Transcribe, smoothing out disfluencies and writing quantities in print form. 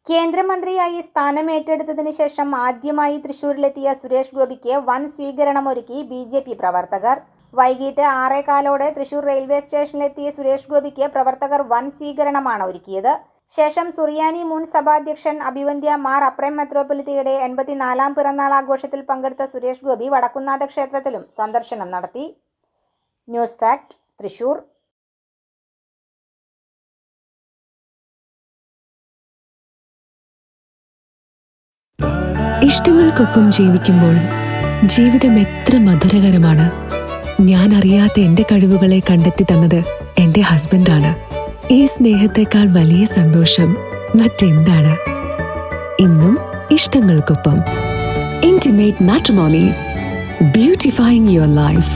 കേന്ദ്രമന്ത്രിയായി സ്ഥാനമേറ്റെടുത്തതിനു ശേഷം ആദ്യമായി തൃശൂരിലെത്തിയ സുരേഷ് ഗോപിക്ക് വൻ സ്വീകരണമൊരുക്കി BJP പ്രവർത്തകർ. വൈകിട്ട് 6:15 തൃശൂർ റെയിൽവേ സ്റ്റേഷനിലെത്തിയ സുരേഷ് ഗോപിക്ക് പ്രവർത്തകർ വൻ സ്വീകരണമാണ് ഒരുക്കിയത്. ശേഷം സുറിയാനി മുൻ സഭാധ്യക്ഷൻ അഭിവന്ദ്യ മാർ അപ്രേം മെത്രാപ്പൊലീത്തയുടെ 84ാം പിറന്നാൾ ആഘോഷത്തിൽ പങ്കെടുത്ത സുരേഷ് ഗോപി വടക്കുംനാഥ ക്ഷേത്രത്തിലും സന്ദർശനം നടത്തി. News fact, Thrissur. ഇഷ്ടങ്ങൾക്കൊപ്പം ജീവിക്കുമ്പോൾ ജീവിതം എത്ര മധുരകരമാണ്. ഞാൻ അറിയാത്ത എന്റെ കഴിവുകളെ കണ്ടെത്തി തന്നത് എന്റെ ഹസ്ബൻഡാണ്. ഈ സ്നേഹത്തെക്കാൾ വലിയ സന്തോഷം മറ്റെന്താണ്? ഇന്നും ഇഷ്ടങ്ങൾക്കൊപ്പം. Intimate matrimony, beautifying your life.